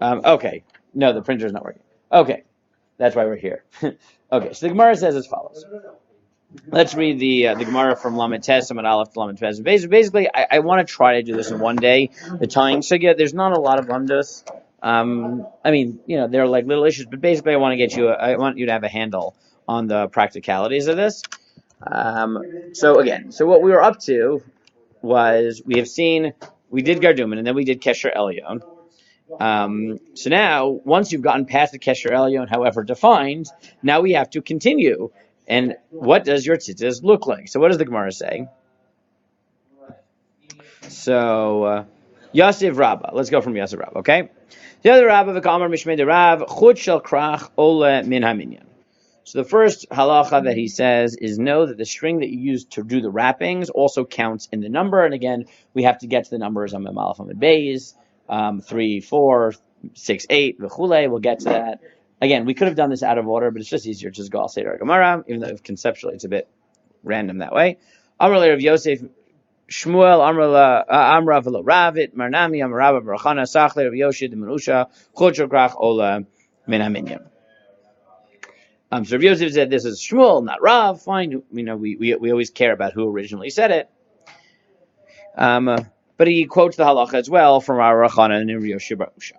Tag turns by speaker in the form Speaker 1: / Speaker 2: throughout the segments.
Speaker 1: Okay. No, the printer's not working. Okay. That's why we're here. Okay, so the Gemara says as follows. Let's read the Gemara from Lamed Tes, Lamed Aleph to Lamed Tes. Basically, I want to try to do this in one day. The tying sugya, there's not a lot of lamdos. I mean, they're like little issues, but basically, I want you to have a handle on the practicalities of this. So what we were up to was we did Gardumin, and then we did Kesher Elyon. So now, once you've gotten past the Kesher Elyon, however defined, now we have to continue. And what does your tzitzis look like? So what does the Gemara say? So, Yosef Rabbah. Let's go from Yosef Rabbah, okay? The other Rabbah, v'kamar mishmei de Rav, chut shel krach ole min haminyan. So the first halacha that he says is know that the string that you use to do the wrappings also counts in the number. And again, we have to get to the numbers on Mem Aleph Amud Beis, 3, 4, 6, 8, v'chulei. We'll get to that. Again, we could have done this out of order, but it's just easier to just go al Seder Gemara, even though conceptually it's a bit random that way. Amar le Rav Yosef Shmuel Amra v'lo Ravit Marnami Amarava Barachana Sachle Rav Yoshid Menusha Chotshel Krach Ola Min Haminyan. So Rav Yosef said this is Shmuel, not Rav. Fine, we always care about who originally said it. But he quotes the halacha as well from our Rachana and Rav Yoshid Barusha.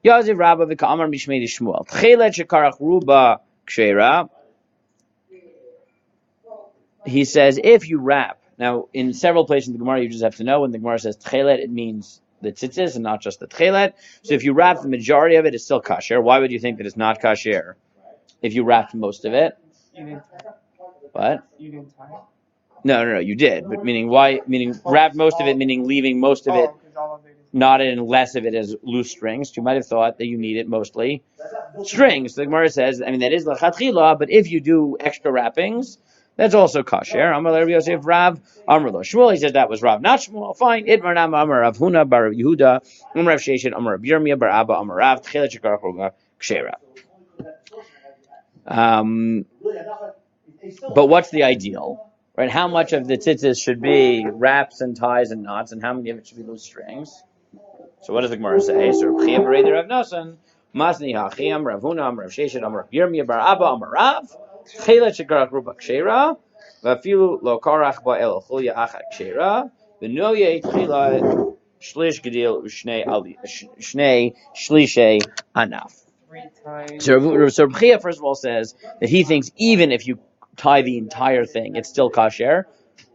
Speaker 1: Yaziv Rabba v'ka'amar mishmei Shmuel. Tchelet shekarach ruba kshera. He says if you wrap. Now, in several places in the Gemara, you just have to know when the Gemara says tchelet, it means the tzitzis and not just the tchelet. So if you wrap the majority of it, it's still kasher. Why would you think that it's not kasher if you wrapped most of it?
Speaker 2: You didn't tie it.
Speaker 1: What?
Speaker 2: You didn't tie it?
Speaker 1: No, you did. But meaning why? Meaning wrap most of it, meaning leaving most of it. Not in less of it as loose strings. You might have thought that you need it mostly strings. The Gemara says, that is l'chatchila, but if you do extra wrappings, that's also kasher. Amar Rav Yosef Rav, Amar lo Shmuel. He said that was Rav, not Shmuel. Fine. Itmar Nama Amar Rav Huna bar Rav Yehuda, Amar Rav Sheshet, Amar Rav Yirmiyah bar Abba, Amar Rav Tchelet shekarach ruba kshera. But what's the ideal? Right? How much of the tzitzis should be wraps and ties and knots, and how many of it should be loose strings? So what does the Gemara say? So Rav Chia Berei Rav Nasan, Masni Hachiyam, Rav Huna, Rav Sheshet, Rav Yirmiyah bar Abba, Amar Rav, Tchelet shekarach ruba kshera, v'afilu lo karach ba el chulya achat kshera, v'noye tchila shlish gedil ushnei shlishei anaf. So Rav Chia first of all says that he thinks even if you tie the entire thing, it's still kasher.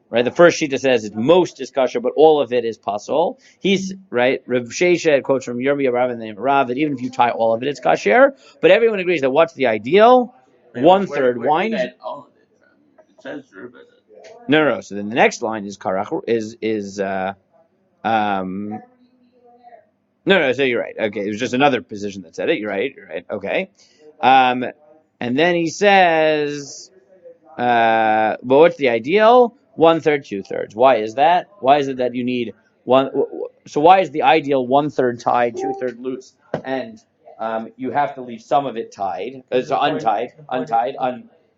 Speaker 1: Right, the first shita says it's most is kasher, but all of it is pasul. He's right. Rav Sheshet quotes from Yirmiyah Rav and the name of Rav that even if you tie all of it, it's kasher. But everyone agrees that what's the ideal? 1/3 wine. No. So then the next line is karach No. So you're right. Okay, it was just another position that said it. You're right. Okay. And then he says, but what's the ideal? 1/3, 2/3. Why is that? Why is it that you need one? So why is the ideal 1/3 tied, 2/3 loose, and you have to leave some of it tied? So untied,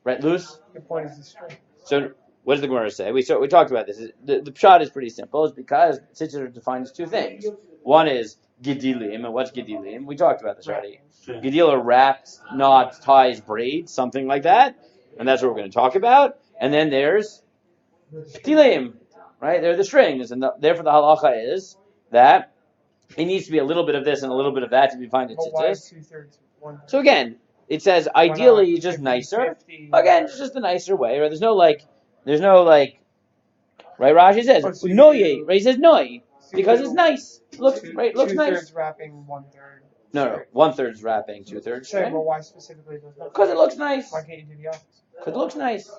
Speaker 1: right, loose.
Speaker 2: The point is the string.
Speaker 1: So what does the Gemara say? We talked about this. The pshat is pretty simple. It's because tzitzit are defined as two things. One is gedilim, and what's gedilim? We talked about this already. Gedil are wrapped, knots, ties, braids, something like that, and that's what we're going to talk about. And then there's Tilim, right? They're the strings, and therefore the halacha is that it needs to be a little bit of this and a little bit of that to be defined as tzitzis.
Speaker 2: 2/3, 1/3?
Speaker 1: So again, it says ideally just nicer. 50, again, it's just a nicer way, right? There's no like, right? Rashi says noye, right? He says noye because it's nice. Looks nice.
Speaker 2: 2/3 wrapping, 1/3.
Speaker 1: No, 1/3 is wrapping, 2/3.
Speaker 2: Sorry, but why specifically?
Speaker 1: Because it looks nice.
Speaker 2: Why can't you do the opposite?
Speaker 1: Because it looks nice.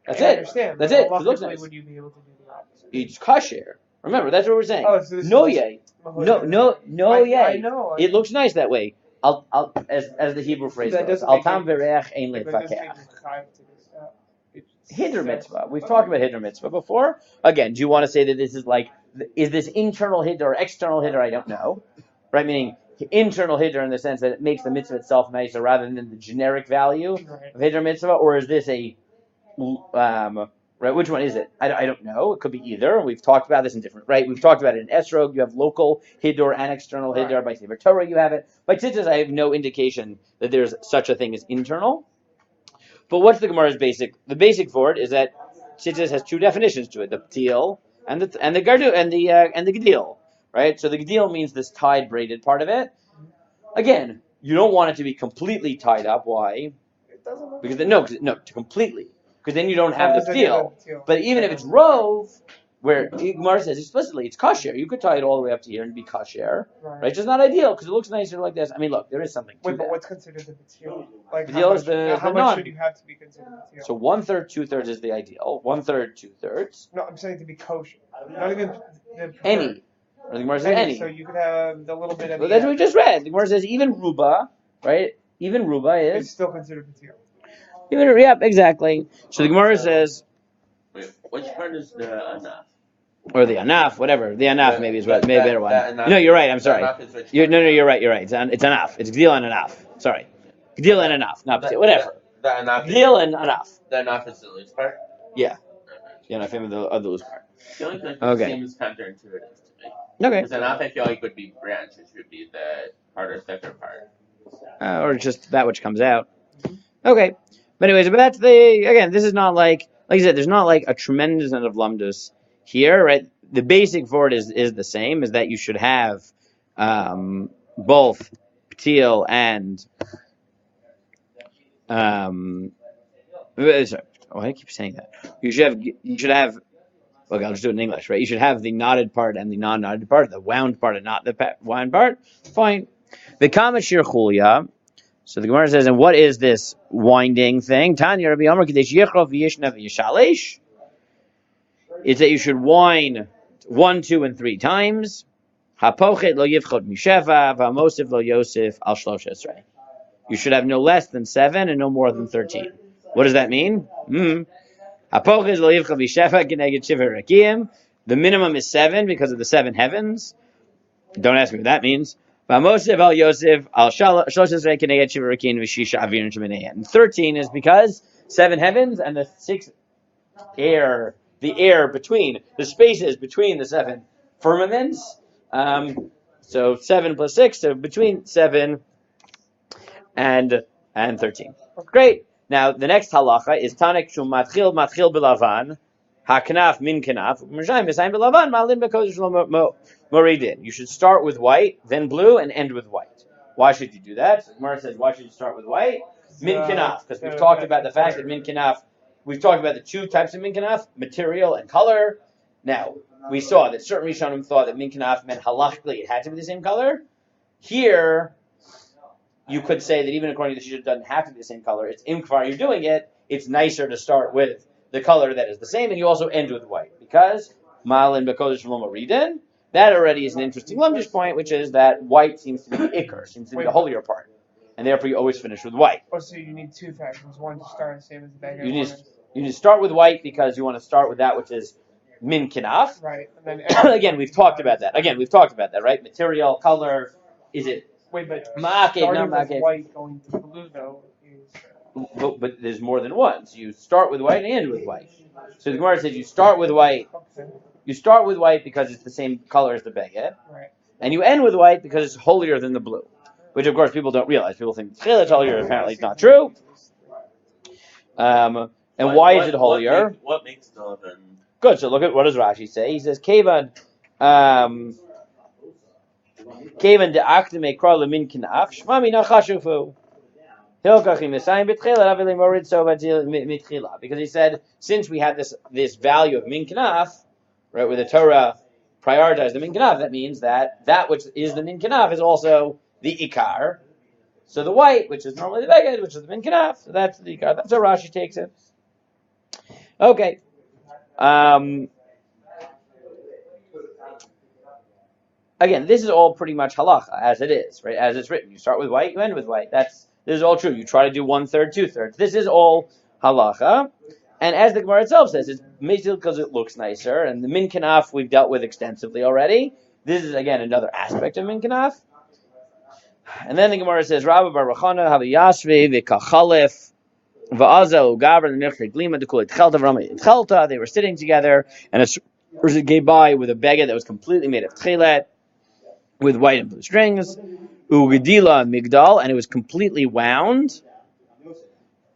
Speaker 1: That's
Speaker 2: I
Speaker 1: it.
Speaker 2: understand.
Speaker 1: That's it. It looks nice.
Speaker 2: Would you be able to do the opposite?
Speaker 1: It's kasher. Remember, that's what we're saying.
Speaker 2: Oh, so this
Speaker 1: no
Speaker 2: is
Speaker 1: yay. No yay.
Speaker 2: I know.
Speaker 1: It looks nice that way. I'll as the Hebrew phrase goes. Al tam vereach ein lefakech. Hiddur mitzvah. We've talked about hiddur mitzvah before. Again, do you want to say that this is this internal hiddur or external hiddur? I don't know. Right? Meaning internal hiddur in the sense that it makes the mitzvah itself nicer rather than the generic value of hiddur mitzvah, or is this a Right? Which one is it? I don't know. It could be either. We've talked about this in different, right? We've talked about it in esrog. You have local hiddur and external hiddur. By Sefer Torah, you have it. By tzitzis, I have no indication that there's such a thing as internal. But what's the Gemara's basic? The basic for it is that tzitzis has two definitions to it: the ptil and the gardu and the gedil. Right? So the gedil means this tied, braided part of it. Again, you don't want it to be completely tied up. Why? Because completely. Because then you don't have the ptil. But even if it's rove, where Gemara says explicitly it's kosher, you could tie it all the way up to here and be kosher. Right? It's just not ideal because it looks nicer like this. I mean, look, there is something to that.
Speaker 2: But what's considered the ptil? Like
Speaker 1: ptil is
Speaker 2: how much should you have to be considered ptil?
Speaker 1: So 1/3, 2/3 is the ideal. 1/3, 2/3.
Speaker 2: No, I'm saying to be kosher. Not even
Speaker 1: any. The Gemara says any.
Speaker 2: So you could have the little bit of.
Speaker 1: Well, that's what we just read. The Gemara says even ruba, right? Even ruba is.
Speaker 2: It's still considered ptil.
Speaker 1: Yep, exactly. So the Gemara says.
Speaker 3: Wait, which part is the anaf?
Speaker 1: Or the anaf, whatever. The anaf maybe is maybe a better one. No, you're right. I'm sorry. You're right. You're right. It's anaf. It's gdil and anaf. Sorry, gdil and anaf, not whatever.
Speaker 3: The anaf.
Speaker 1: Gdil and anaf.
Speaker 3: The anaf is the loose part.
Speaker 1: Yeah. Yeah, no, famous of the loose part.
Speaker 3: The only thing that seems counterintuitive to me.
Speaker 1: Okay.
Speaker 3: Because anaf, I feel like would be branch. It should be the harder, thicker part.
Speaker 1: Or just that which comes out. Okay. But anyways, but that's this is not like I said, there's not like a tremendous amount of lumdus here, right? The basic for it is the same, is that you should have both ptil and sorry, why do I keep saying that? You should have look, I'll just do it in English, right? You should have the knotted part and the non-knotted part, the wound part and not the wound part. Fine. The kamashir chulya. So the Gemara says, and what is this winding thing? Tanya Rabbi Amar Kadesh Yechrov Yishnav Yishalesh. It's that you should wind 1, 2, and 3 times. Hapochet lo yivchot misheva, v'amosif lo yosef al shemoneh-esrei. You should have no less than 7 and no more than 13. What does that mean? Hapochet lo yivchot misheva keneged shiva rakim. The minimum is 7 because of the 7 heavens. Don't ask me what that means. V'amosif al yosef al shemoneh-esrei keneged shiva rakim v'shisha avirin shemoneh. And 13 is because 7 heavens and the 6 air. The air between, the spaces between the 7 firmaments. So 7 plus 6, so between 7 and 13. Great. Now the next halacha is Tanek Shum Matchil Belavan, Haknaf Min Kanaf, Mershayim Mesayim Belavan, Malin Bekodesh Moridin. You should start with white, then blue, and end with white. Why should you do that? So Gemara says, why should you start with white? Min Kanaf, because we've talked about the fact that Min Kanaf. We've talked about the 2 types of min kanaf, material and color. Now, we saw that certain Rishonim thought that min kanaf meant halachically it had to be the same color. Here, you could say that even according to the Shisha, it doesn't have to be the same color. It's imkvar, you're doing it. It's nicer to start with the color that is the same, and you also end with white. Because, malin bekodesh v'lo moridin, that already is an interesting lumdish point, which is that white seems to be the ikar, seems to be the holier part. And therefore you always finish with white.
Speaker 2: Oh, so you need 2 factors. One to start the same as the bag.
Speaker 1: You need to start with white because you want to start with that which is min kinaf.
Speaker 2: Right. And then
Speaker 1: Again, we've talked about that. Right? Material, color. Is it?
Speaker 2: Wait, but
Speaker 1: ma'akev, not
Speaker 2: starting with
Speaker 1: ma'akev.
Speaker 2: white going to blue though is.
Speaker 1: But there's more than one. So you start with white and end with white. So the Gemara says you start with white.
Speaker 2: Okay.
Speaker 1: You start with white because it's the same color as the beged.
Speaker 2: Right.
Speaker 1: And you end with white because it's holier than the blue. Which of course people don't realize. People think it's holier. Apparently it's not true. And why is it holier?
Speaker 3: What makes the oven?
Speaker 1: Good. So look at what does Rashi say. He says, "Kevan, Kevan de akte mekra lemin kinaf shma mina chashufu hilkachim mesayim betchila aveli morid so mitchila." Because he said, since we have this value of min kinaf, right, where the Torah prioritized the min kinaf, that means that which is the min kinaf is also the ikar. So the white, which is normally the beged, which is the min kinaf, so that's the ikar. That's how Rashi takes it. Okay. Again, this is all pretty much halacha as it is, right? As it's written, you start with white, you end with white. This is all true. You try to do 1/3, 2/3. This is all halacha, and as the Gemara itself says, it's made because it looks nicer. And the min kanaf we've dealt with extensively already. This is again another aspect of min kanaf. And then the Gemara says, Rabba Bar Chana Havi Yashvi V'Kachalef They were sitting together, and a person came by with a beged that was completely made of tchelet, with white and blue strings, ugedila migdal, and it was completely wound.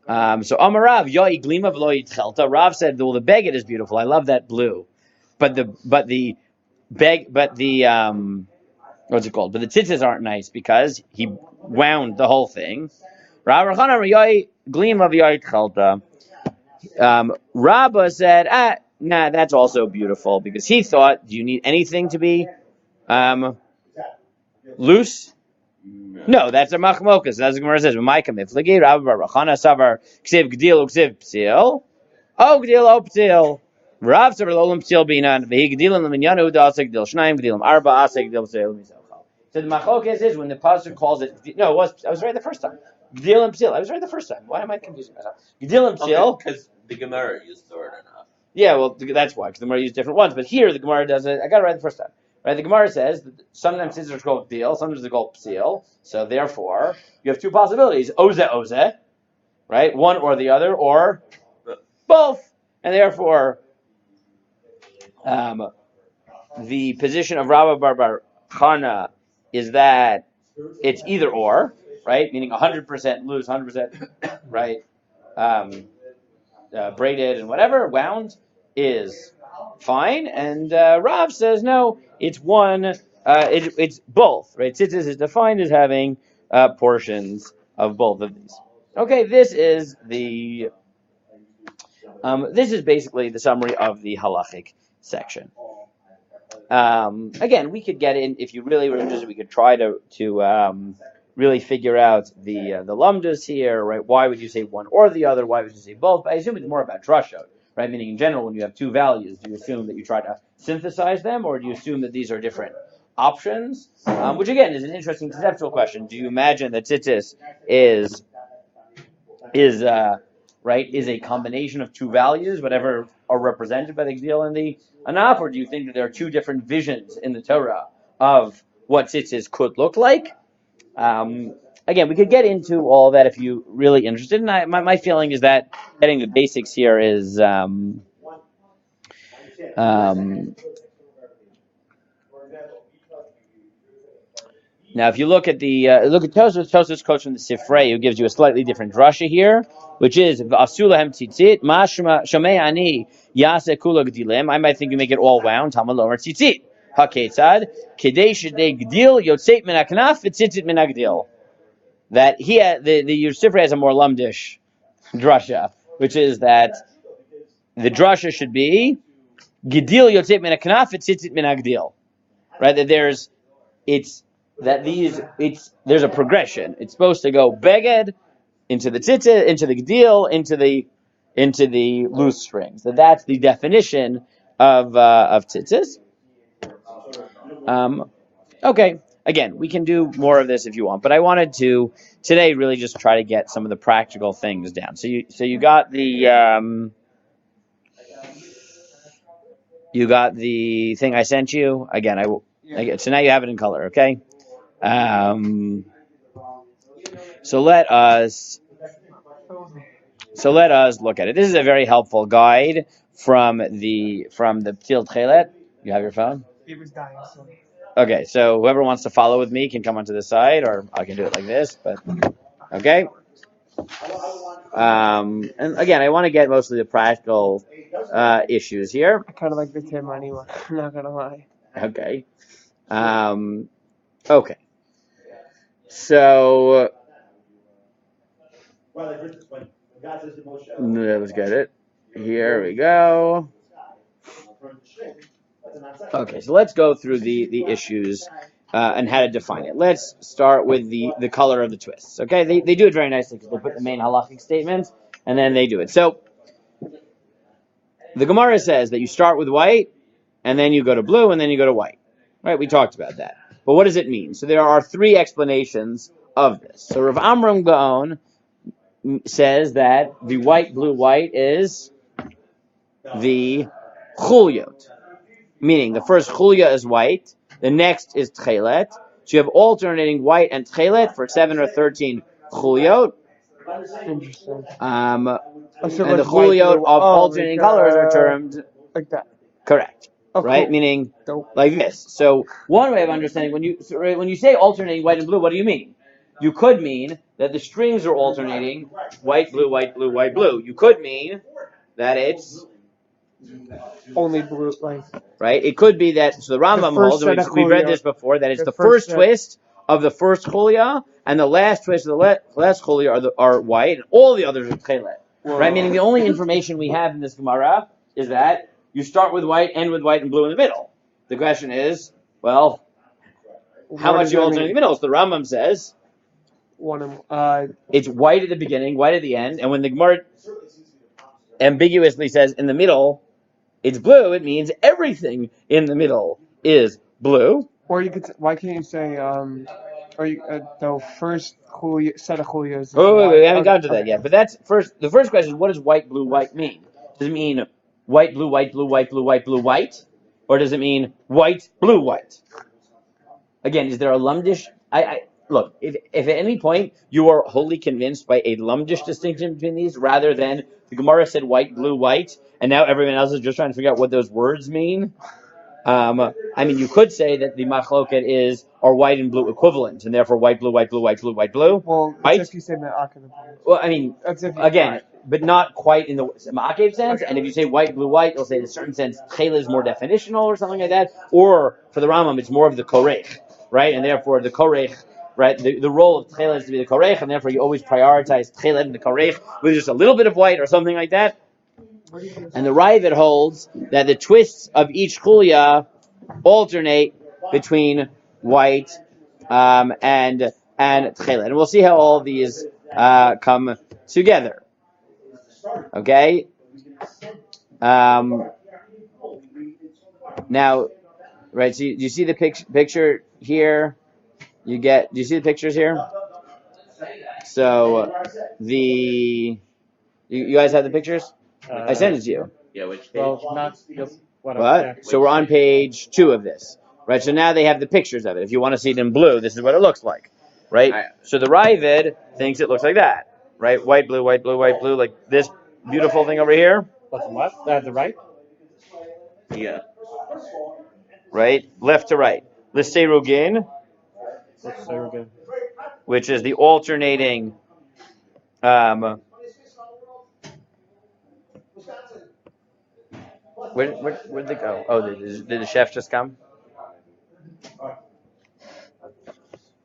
Speaker 1: So Amarav Yoi Glima V'lo Yitchelta. Rav said, well, the beged is beautiful. I love that blue, but the what's it called? But the tzitzis aren't nice because he wound the whole thing. Rav Rachana Yoi Glima V'Yoi Yitchelta. Rabba said, nah, that's also beautiful because he thought, do you need anything to be loose? No, that's a machmokas. That's what Gemara says. Ma'ikam iflagi Rabba bar Rachana savar ksiv gdil uksiv psil. Oh gdil o psil. Rav savar lolam psil binan. Vehi gdilim leminyanu dasek gdil shnaim gdilim arba asek gdil psil misachal. So the machlokas is when the pasuk calls it. No, I was right the first time. Gdil and psil. I was right the first time. Why am I confusing myself? Gdil and psil.
Speaker 3: Because the Gemara used the word enough.
Speaker 1: Yeah, well, that's why. Because the Gemara used different ones. But here the Gemara does it. I got it right the first time. Right, the Gemara says that sometimes tzitzis are called deal, sometimes they're called psil. So therefore, you have two possibilities: oze, right, one or the other, or both. And therefore, the position of Rabba bar Chana is that it's either or, right, meaning 100% loose, 100% right, braided and whatever, wound is fine, and Rav says no, it's one. It's both, right? Tzitzis is defined as having portions of both of these. Okay, this is basically the summary of the halachic section. Again, we could get in if you really were interested. We could try to really figure out the lumdas here, right? Why would you say one or the other? Why would you say both? But I assume it's more about drasha. Right, meaning in general, when you have two values, do you assume that you try to synthesize them, or do you assume that these are different options? Which again is an interesting conceptual question. Do you imagine that tzitzis is a combination of two values, whatever are represented by the gdil and the anaf, or do you think that there are two different visions in the Torah of what tzitzis could look like? Again, we could get into all that if you're really interested. And my feeling is that getting the basics here is now. If you look at Tosfos from the Sifrei, who gives you a slightly different drasha here, which is Asulahem Tzitzit, Mashma Shomei Ani Yase Kula Gdilim. I might think you make it all wound. Talmud Lomer Tzitzit Haketzad Kedei Shedei Gdil Yotzeit Min Haknaf V'Tzitzit Min Hagdil. That the Sifrei has a more lumdish drasha, which is that the drasha should be Gidil Yotzeit Min Haknaf V'Tzitzit Min Hagdil. Right? That there's a progression. It's supposed to go beged into the tzitzit, into the gdil, into the loose strings. That's the definition of tzitzis. Okay. Again, we can do more of this if you want, but I wanted to today really just try to get some of the practical things down. So you got the thing I sent you. Again, so now you have it in color. Okay. So let us look at it. This is a very helpful guide from the Ptil Tchelet. You have your phone?
Speaker 2: It was dying, so.
Speaker 1: Okay, so whoever wants to follow with me can come onto the side, or I can do it like this. But okay. And again, I want to get mostly the practical issues here.
Speaker 2: I kind of like the Tim anyway. I'm not gonna lie.
Speaker 1: Okay. Okay. So let's get it. Here we go. Okay, so let's go through the issues and how to define it. Let's start with the color of the twists. Okay, they do it very nicely because they put the main halachic statements and then they do it. So the Gemara says that you start with white and then you go to blue and then you go to white. Right? We talked about that. But what does it mean? So there are three explanations of this. So Rav Amram Gaon says that the white, blue, white is the chulyot. Meaning the first chulya is white, the next is tchelet. So you have alternating white and tchelet for 7 or 13 chulyot.
Speaker 2: Interesting.
Speaker 1: So
Speaker 2: and
Speaker 1: the
Speaker 2: goes white,
Speaker 1: chuliot
Speaker 2: blue.
Speaker 1: of
Speaker 2: Oh,
Speaker 1: alternating colors are termed
Speaker 2: like that.
Speaker 1: correct,
Speaker 2: Oh,
Speaker 1: right?
Speaker 2: cool.
Speaker 1: Meaning
Speaker 2: Dope.
Speaker 1: like this. So one way of understanding when you say alternating white and blue, what do you mean? You could mean that the strings are alternating white, blue, white, blue, white, blue. You could mean that it's
Speaker 2: Only blue, like
Speaker 1: right. It could be that. So the Rambam holds, and we've read this before, that it's the first twist of the first chulia and the last twist of the last chulia are white, and all the others are tchelet. Right. Meaning the only information we have in this Gemara is that you start with white, end with white, and blue in the middle. The question is, well, how much you alternate in the middle? So the Rambam says it's white at the beginning, white at the end, and when the Gemara ambiguously says in the middle it's blue, it means everything in the middle is blue.
Speaker 2: Or you could. Why can't you say the first set of chulias?
Speaker 1: Oh, wait, we haven't gotten to that yet. But that's first. The first question is, what does white, blue, white mean? Does it mean white, blue, white, blue, white, blue, white, blue, white, or does it mean white, blue, white? Again, is there a lumdish? Look. If at any point you are wholly convinced by a lumdish distinction between these, rather than the Gemara said white, blue, white, and now everyone else is just trying to figure out what those words mean. I mean, you could say that the machloket are white and blue equivalent, and therefore white, blue, white, blue, white, blue, white, blue.
Speaker 2: Well,
Speaker 1: right?
Speaker 2: If you say that.
Speaker 1: Well, I mean, again, but not quite in the ma'akev sense. And if you say white, blue, white, you'll say in a certain sense chela is more definitional or something like that. Or for the Rambam, it's more of the korech, right? And therefore the korech, right? The role of chela is to be the korech, and therefore you always prioritize chela and the korech with just a little bit of white or something like that. And the Ravid holds that the twists of each chulia alternate between white and tchelet. And we'll see how all of these come together. Okay? Now, right, so you see the picture here? Do you see the pictures here? So, you guys have the pictures? I sent it to you.
Speaker 3: Yeah, which page?
Speaker 4: Well, not just
Speaker 1: What? So we're on page 2 of this, right? So now they have the pictures of it. If you want to see it in blue, this is what it looks like, right? So the Ravid thinks it looks like that, right? White, blue, white, blue, white, blue, like this beautiful thing over here.
Speaker 4: What's the left? The right?
Speaker 3: Yeah.
Speaker 1: Right? Left to right. L'serugin,
Speaker 4: Let's say we're good.
Speaker 1: which is the alternating where'd they go? Oh, did the chef just come?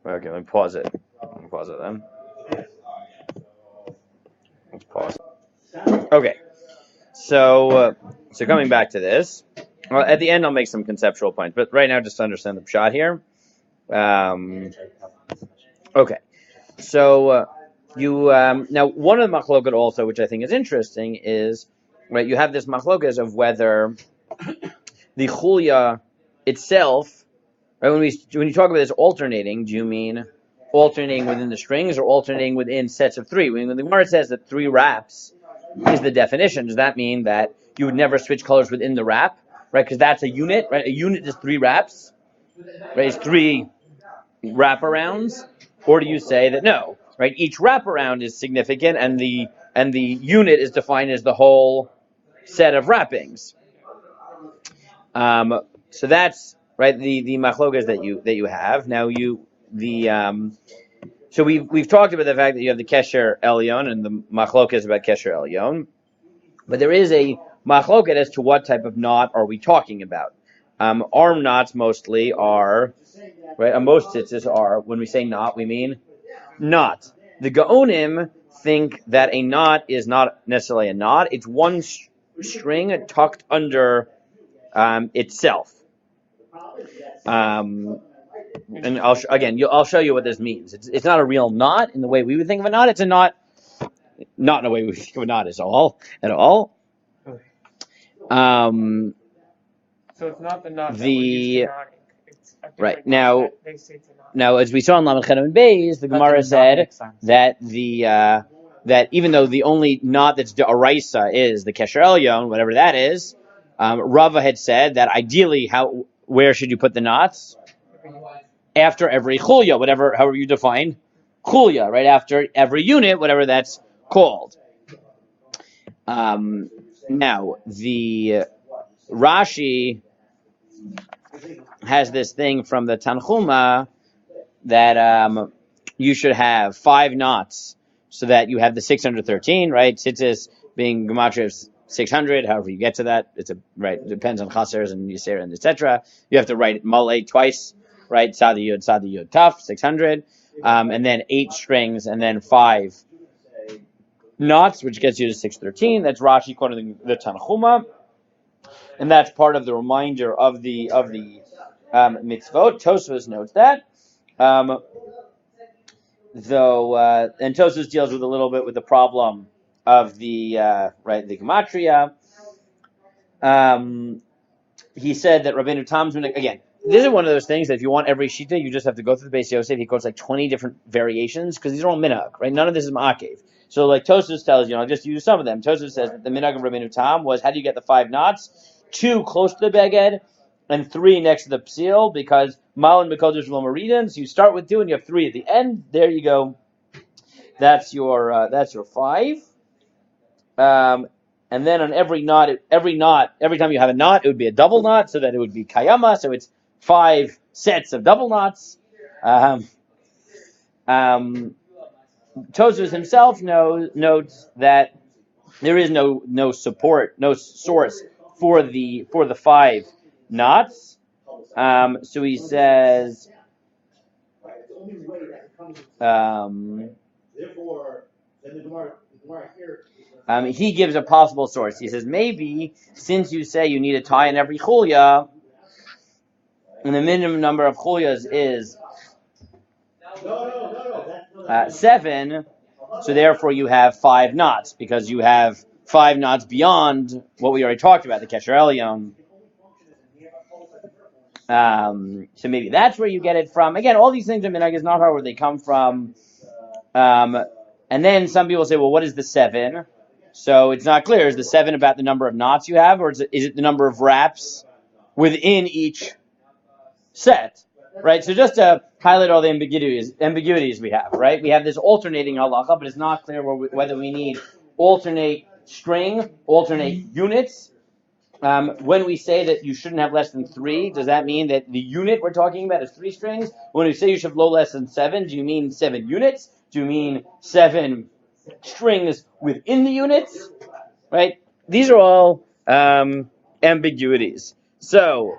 Speaker 1: Okay, let me pause it. Then. Let's pause. Okay, so coming back to this, well, at the end I'll make some conceptual points, but right now just to understand the pshat here. Okay, so you now one of the machloket also, which I think is interesting, is right. You have this machloket of whether the chulia itself. Right, when you talk about this alternating, do you mean alternating within the strings or alternating within sets of 3? When the Gemara says that 3 wraps is the definition, does that mean that you would never switch colors within the wrap, right? Because that's a unit, right? A unit is 3 wraps, right? It's 3 wraparounds, or do you say that no, right? Each wraparound is significant, and the unit is defined as the whole set of wrappings. So that's right. The machlokas that you have now. So we've talked about the fact that you have the kesher elyon and the machlokas about kesher elyon, but there is a machloket as to what type of knot are we talking about. Arm knots mostly are right. Most tzitzis are, when we say knot, we mean knot. The Gaonim think that a knot is not necessarily a knot. It's one string tucked under itself. And I'll show you what this means. It's not a real knot in the way we would think of a knot. It's a knot, not in the way we think of a knot at all.
Speaker 2: So it's not the knot
Speaker 1: right now. Now, as we saw in Lamed Chet and Beis, the Gemara said that that even though the only knot that's d'oraisa is the kesher elyon, whatever that is, Rava had said that ideally, where should you put the knots? After every chulya, however you define chulya, right after every unit, whatever that's called. Now, the Rashi has this thing from the Tanchuma that you should have 5 knots so that you have the 613, right? Tzitzis being gematria of 600, however you get to that, it depends on chasers and yisera and etc. You have to write malay twice, right? Tzadi yud taf, 600, and then 8 strings, and then 5 knots, which gets you to 613. That's Rashi quoting the Tanchuma, and that's part of the reminder of the mitzvot. Tosfos notes that. And Tosfos deals with a little bit with the problem of the the gematria. He said that Rabbeinu Tam's again. This is one of those things that if you want every shita, you just have to go through the Beis Yosef. He quotes like 20 different variations because these are all minhag, right? None of this is ma'akev. So like Tosfos tells you, I'll just use some of them. Tosfos says that the minhag of Rabbeinu Tam was, how do you get the 5 knots? 2 close to the beged and 3 next to the psil, because Malin Mekodesh Lomaridin. So you start with 2 and you have 3 at the end. There you go. That's your 5. And then on every time you have a knot, it would be a double knot, so that it would be kayama. So it's 5 sets of double knots. Tosfos himself notes that there is no source for the 5 knots. So he says, he gives a possible source. He says, maybe since you say you need a tie in every chulya, and the minimum number of chulyas is 7, so therefore you have 5 knots, because you have 5 knots beyond what we already talked about, the Kesher Elyon. So maybe that's where you get it from. Again, all these things in minhag is not hard where they come from. And then some people say, well, what is the 7? So it's not clear. Is the 7 about the number of knots you have, or is it the number of wraps within each set? Right? So just to highlight all the ambiguities we have, right? We have this alternating halacha, but it's not clear whether we need alternate string, alternate units. When we say that you shouldn't have less than 3, does that mean that the unit we're talking about is 3 strings? When we say you should have less than 7, do you mean 7 units? Do you mean 7 strings within the units? Right? These are all ambiguities. So,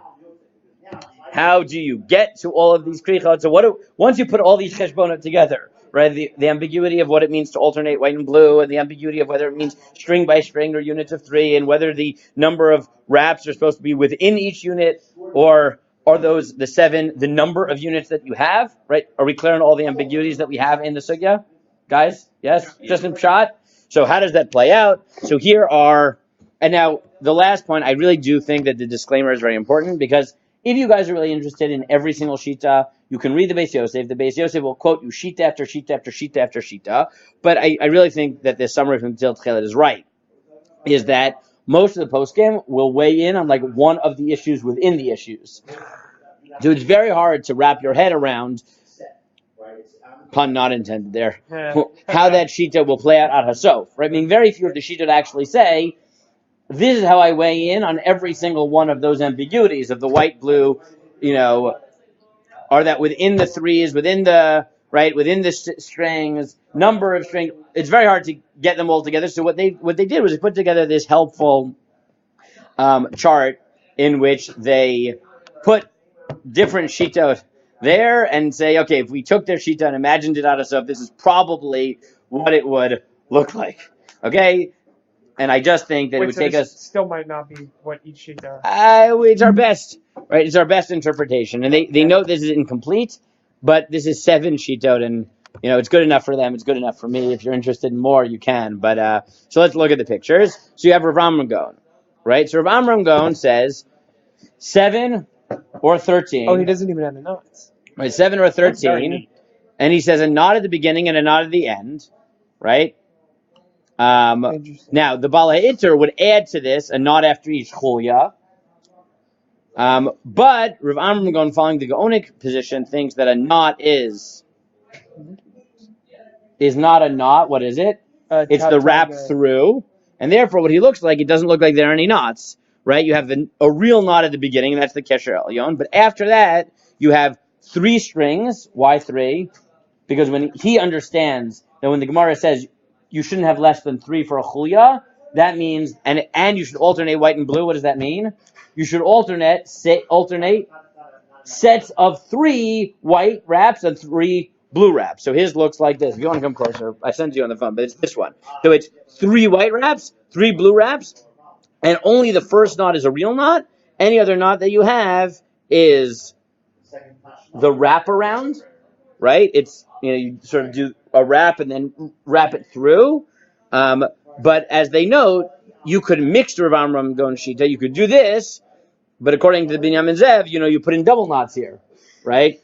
Speaker 1: how do you get to all of these krichot? So once you put all these cheshbonot together, right, the ambiguity of what it means to alternate white and blue, and the ambiguity of whether it means string by string or units of 3, and whether the number of wraps are supposed to be within each unit, or are those the 7 the number of units that you have, right? Are we clear on all the ambiguities that we have in the sugya? Guys? Yes? Just in pshat? So how does that play out? So and now the last point, I really do think that the disclaimer is very important, because if you guys are really interested in every single shita, you can read the Beis Yosef. The Beis Yosef will quote you shita after shita after shita after shita. But I really think that this summary from Tzil Tchelet is right, is that most of the poskim will weigh in on like one of the issues within the issues. So it's very hard to wrap your head around, pun not intended there, how that shita will play out at Hasof. Right? I mean, very few of the shita actually say, this is how I weigh in on every single one of those ambiguities of the white, blue, are that within the 3s, within the strings, number of strings. It's very hard to get them all together. So what they did was they put together this helpful chart in which they put different shitot there and say, okay, if we took their shita and imagined it out of stuff, this is probably what it would look like. Okay? And I just think that it would take us...
Speaker 2: Still might not be what each sheet does.
Speaker 1: It's our best, right? It's our best interpretation. And they know this is incomplete, but this is 7 shitot, and, it's good enough for them. It's good enough for me. If you're interested in more, you can. But, so let's look at the pictures. So you have Rav Amram Gaon, right? So Rav Amram Gaon says 7 or 13.
Speaker 2: Oh, he doesn't even have the knots.
Speaker 1: Right, 7 or 13. And he says a knot at the beginning and a knot at the end, right? Now, the Baal HaItter would add to this a knot after each chulya. But Rav Amram Gaon, following the Gaonic position, thinks that a knot is not a knot. What is it? It's the wrap through, and therefore what he looks like, it doesn't look like there are any knots, right? You have a real knot at the beginning, and that's the kesher elyon. But after that, you have 3 strings. Why 3? Because when he understands that when the Gemara says you shouldn't have less than 3 for a chulya, that means, and you should alternate white and blue. What does that mean? You should alternate sets of 3 white wraps and 3 blue wraps. So his looks like this. If you want to come closer, I sent you on the phone, but it's this one. So it's 3 white wraps, 3 blue wraps, and only the first knot is a real knot. Any other knot that you have is the wraparound, right? It's, you sort of do a wrap and then wrap it through. But as they note, you could mix the Rav Amram Gon Shita. You could do this, but according to the Binyamin Zev, you put in double knots here, right?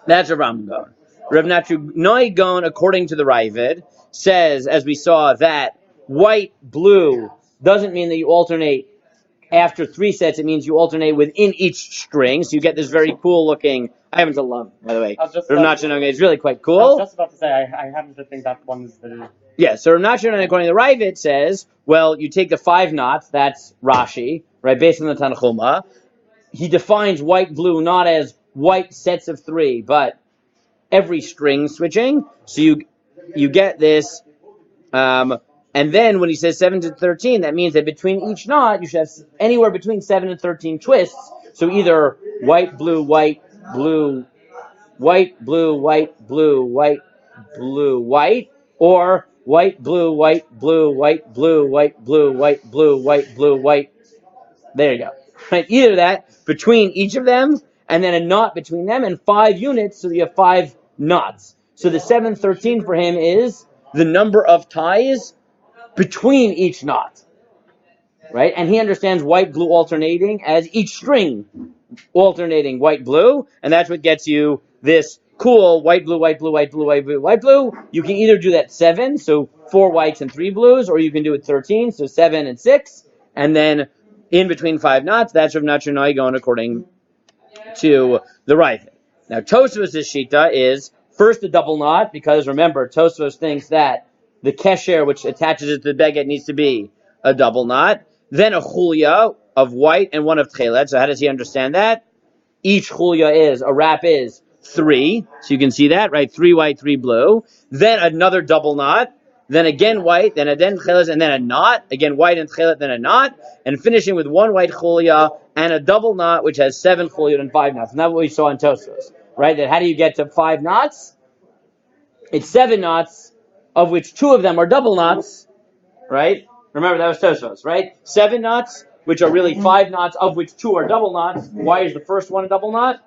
Speaker 1: That's Rav Amram Gon. Rav Natru Noi Gon, according to the Ravid, says, as we saw, that white, blue doesn't mean that you alternate after 3 sets. It means you alternate within each string. So you get this very cool looking. I happen to love, by the way, Rav Natru Noi. It's really quite cool.
Speaker 4: I was just about to say, I happen to think that one is the...
Speaker 1: Yeah, so Rav Natru Noi, according to the Ravid, says, well, you take the 5 knots, that's Rashi, right, based on the Tanchuma. He defines white, blue not as white sets of 3, but every string switching. So you get this, and then when he says 7 to 13, that means that between each knot, you should have anywhere between 7 and 13 twists. So either white, blue, white, blue, white, blue, white, blue, white, blue, white, or white, blue, white, blue, white, blue, white, blue, white, blue, white, blue, white. There you go. Right? Either that between each of them, and then a knot between them, and 5 units, so you have 5 knots. So the 713 for him is the number of ties between each knot. Right? And he understands white, blue alternating as each string alternating white, blue, and that's what gets you this cool white, blue, white, blue, white, blue, white, blue, white, blue. You can either do that 7, so 4 whites and 3 blues, or you can do it 13, so 7 and 6, and then in between 5 knots. That's Rav Natru Noi Gon according to the Ravid. Now Tosfos' shita is first a double knot, because remember, Tosfos thinks that the kesher which attaches it to the beged needs to be a double knot. Then a chulya of white and one of tchelet. So how does he understand that? Each chulya is, a wrap is 3. So you can see that, right? 3 white, 3 blue. Then another double knot. Then again white, then tchelet, and then a knot. Again white and tchelet, then a knot. And finishing with 1 white chulya and a double knot, which has 7 chulya and 5 knots. And that's what we saw in Tosfos, right? That how do you get to 5 knots? It's 7 knots, of which 2 of them are double knots, right? Remember, that was Tosfos, right? 7 knots, which are really 5 knots, of which 2 are double knots. Why is the first one a double knot?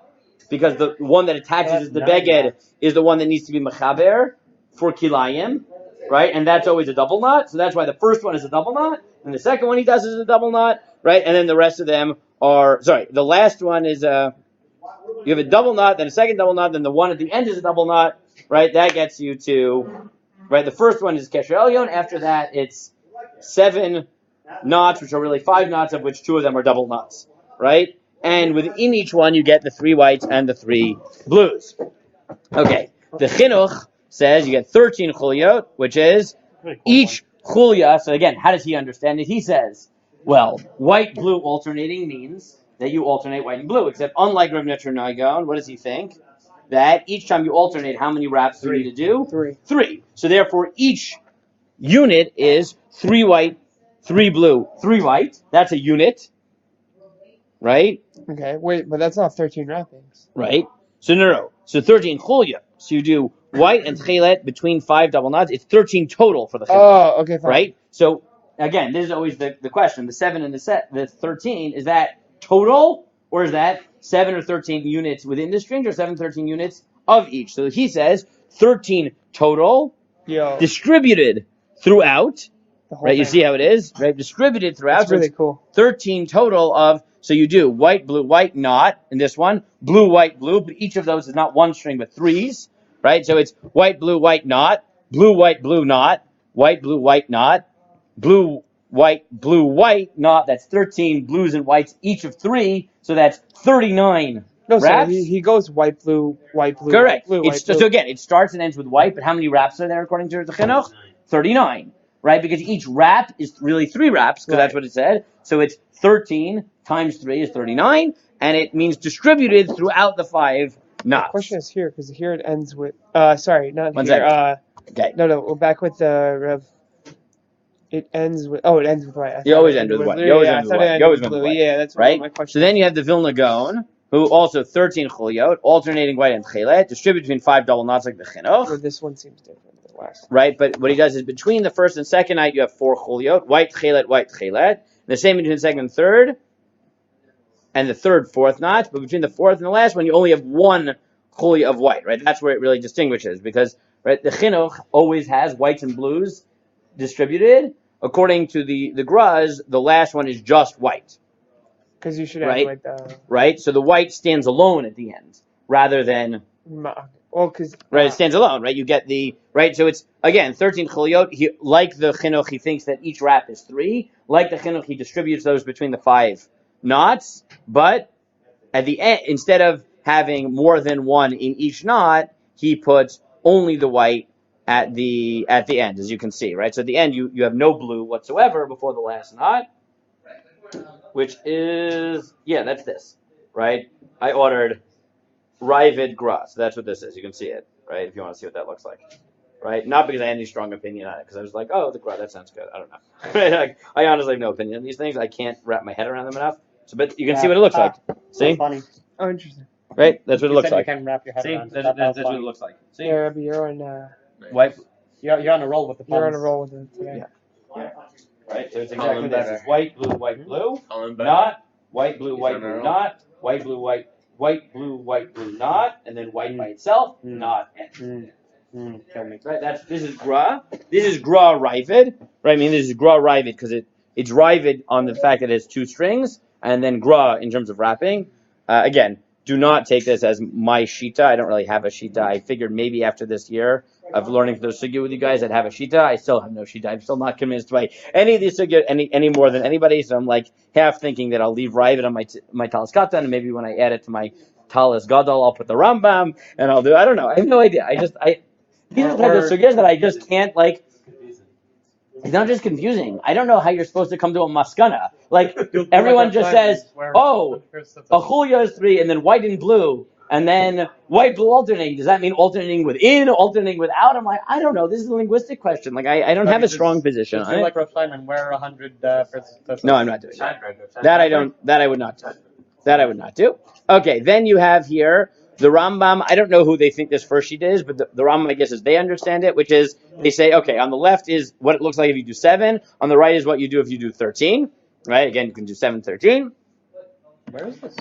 Speaker 1: Because the one that attaches the beged is the one that needs to be mechaber for kilayim, right? And that's always a double knot. So that's why the first one is a double knot, and the second one he does is a double knot, right? And then the rest of them are, the last one is you have a double knot, then a second double knot, then the one at the end is a double knot, right? That gets you to, right? The first one is kesher elyon. After that, it's 7 knots, which are really 5 knots, of which 2 of them are double knots, right? And within each one, you get the 3 whites and the 3 blues. Okay, the chinuch says you get 13 chulyot, which is each chulya. So again, how does he understand it? He says, well, white, blue alternating means that you alternate white and blue, except unlike Rav Natru Noi Gon, what does he think? That each time you alternate, how many wraps do you need to do? 3. So therefore, each unit is 3 white, 3 blue, 3 white. That's a unit, right?
Speaker 2: Okay, wait, but that's not 13 wrappings.
Speaker 1: Right. So no. So 13 chulya. So you do white and tchelet between 5 double knots. It's 13 total for the chinuch.
Speaker 2: Oh, okay, fine.
Speaker 1: Right. So again, this is always the question. The 7 and the 13, is that total, or is that 7 or 13 units within the string, or 7, 13 units of each? So he says 13 total, distributed throughout. Right, you see how it is, right? Distributed throughout.
Speaker 2: That's really cool.
Speaker 1: 13 total of, so you do white, blue, white, knot in this one, blue, white, blue, but each of those is not 1 string, but 3s, right? So it's white, blue, white, knot, blue, white, blue, knot, white, blue, white, knot, blue, white, blue, white, knot. That's 13 blues and whites, each of 3, so that's 39
Speaker 2: No, so
Speaker 1: wraps?
Speaker 2: he goes white, blue, white, blue,
Speaker 1: Correct.
Speaker 2: white, blue, white, blue.
Speaker 1: So again, it starts and ends with white, but how many wraps are there according to the chinuch? 39, right? Because each wrap is really 3 wraps, because that's what it said. So it's 13 times 3 is 39, and it means distributed throughout the 5 knots.
Speaker 2: The question is here, because here it ends with, sorry, not
Speaker 1: One
Speaker 2: here.
Speaker 1: second. Okay.
Speaker 2: No, we're back with the Rev. It ends with white.
Speaker 1: You always end with white. You always end with white. You always end with white.
Speaker 2: Yeah, that's
Speaker 1: right.
Speaker 2: My question.
Speaker 1: So then you have the Vilna Gaon, who also 13 chuliot, alternating white and chelet, distributed between 5 double knots like the chinuch.
Speaker 2: Well, this one seems different than the last.
Speaker 1: Right, but what he does is between the first and second night you have 4 chuliot, white chelet, white chelet. The same between the second and third, and the third, fourth knot. But between the fourth and the last one, you only have 1 chuli of white. Right, that's where it really distinguishes, because right the chinuch always has whites and blues distributed. According to the Graz, the last one is just white.
Speaker 2: Because you should have like the...
Speaker 1: Right? So the white stands alone at the end, rather than...
Speaker 2: because...
Speaker 1: Right, it stands alone, right? You get the... Right, so it's, again, 13 chuliyot. Like the chinuch, he thinks that each wrap is 3. Like the chinuch, he distributes those between the 5 knots. But at the end, instead of having more than 1 in each knot, he puts only the white at the end, as you can see, right? So at the end, you have no blue whatsoever before the last knot, which is, that's this, right? I ordered Rivid Gras. So that's what this is. You can see it, right? If you want to see what that looks like, right? Not because I had any strong opinion on it, because I was like, oh, the Gras, that sounds good. I don't know. Right? I honestly have no opinion on these things. I can't wrap my head around them enough. So, but you can see what it looks like. See?
Speaker 4: Funny.
Speaker 2: Oh, interesting.
Speaker 1: Right? That's what it looks like.
Speaker 4: You can wrap your head
Speaker 1: See?
Speaker 4: around.
Speaker 1: That's what it looks like. See?
Speaker 2: Yeah, Rabbi, you're on...
Speaker 1: White.
Speaker 4: You're on a roll with the puns.
Speaker 2: You're on a roll with it today.
Speaker 1: Yeah. Right? So it's exactly this. It's white, blue, not white, blue, not white, blue, white, blue, not, and then white by itself, not and. Right? This is gra. This is gra rivid. Right? I mean, this is gra rivid because it's rivid on the fact that it has 2 strings, and then gra in terms of wrapping. Again, do not take this as my shita. I don't really have a shita. I figured maybe after this year of learning the sugya with you guys, I'd have a shita. I still have no shita. I'm still not convinced by any of these sugya any more than anybody. So I'm like half thinking that I'll leave rivet on my talis katan, and maybe when I add it to my talis gadol, I'll put the Rambam, and I'll do. I don't know. I have no idea. These are the type of sugyas that I just can't like. It's not just confusing. I don't know how you're supposed to come to a maskana. Like, everyone just says, oh, a chulia is 3, and then white and blue, and then white, blue alternating. Does that mean alternating within, alternating without? I'm like, I don't know. This is a linguistic question. Like, I don't have a strong position on it.
Speaker 4: Like Rosh Hashanah, wear 100
Speaker 1: No, I'm not doing that. That I would not do. Okay, then you have here the Rambam. I don't know who they think this first sheet is, but the Rambam, I guess, is they understand it, which is they say, okay, on the left is what it looks like if you do 7. On the right is what you do if you do 13. Right? Again, you can do 7, 13.
Speaker 4: Where is this?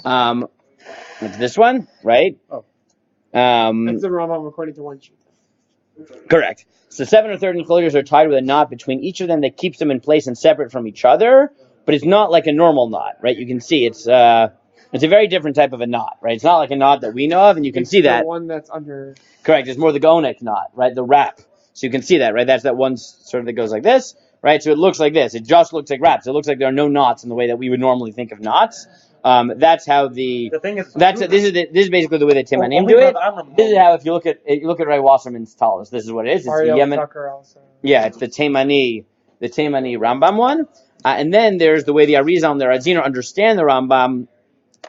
Speaker 1: It's this one, right?
Speaker 2: Oh. It's the Rambam according to one sheet.
Speaker 1: Correct. So 7 or 13 chuliyos are tied with a knot between each of them that keeps them in place and separate from each other, but it's not like a normal knot, right? You can see it's a very different type of a knot, right? It's not like a knot that we know of, and you can see that.
Speaker 2: The one that's under...
Speaker 1: Correct. It's more the gonek knot, right? The wrap. So you can see that, right? That's that one sort of that goes like this, right? So it looks like this. It just looks like wraps. It looks like there are no knots in the way that we would normally think of knots. That's how the thing is. This is basically the way that Timanim do it. This is how if you look at Ray Wasserman's talis, this is what it is. It's the Yemen. Yeah, it's the Taimani Rambam one. And then there's the way the Arizal and the Radziner understand the Rambam,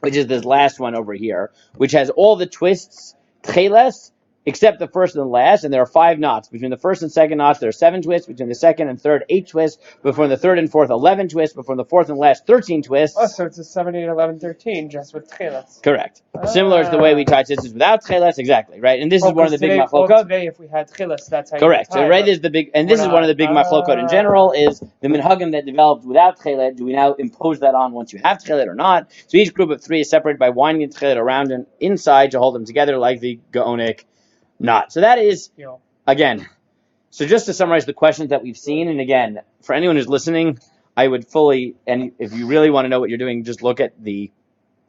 Speaker 1: which is this last one over here, which has all the twists, tcheles, except the first and the last, and there are 5 knots. Between the first and second knots, there are 7 twists. Between the second and third, 8 twists. Before the third and fourth, 11 twists. Before the fourth and last, 13 twists.
Speaker 2: Oh, so it's a 7, 8, 11, 13, just with tcheles.
Speaker 1: Correct. Similar to the way we tie tzitzis without tcheles, exactly, right? And this is one of the big machlokot.
Speaker 2: Today, if we had tcheles, that's how
Speaker 1: correct.
Speaker 2: You tie,
Speaker 1: so right, is the big, and this is one of the big machlokot in general, is the minhagim that developed without tchelet. Do we now impose that on once you have tchelet or not? So each group of 3 is separated by winding the tchelet around and inside to hold them together like the gaonic knot. So that is, again, so just to summarize the questions that we've seen, and again, for anyone who's listening, I would fully, and if you really want to know what you're doing, just look at the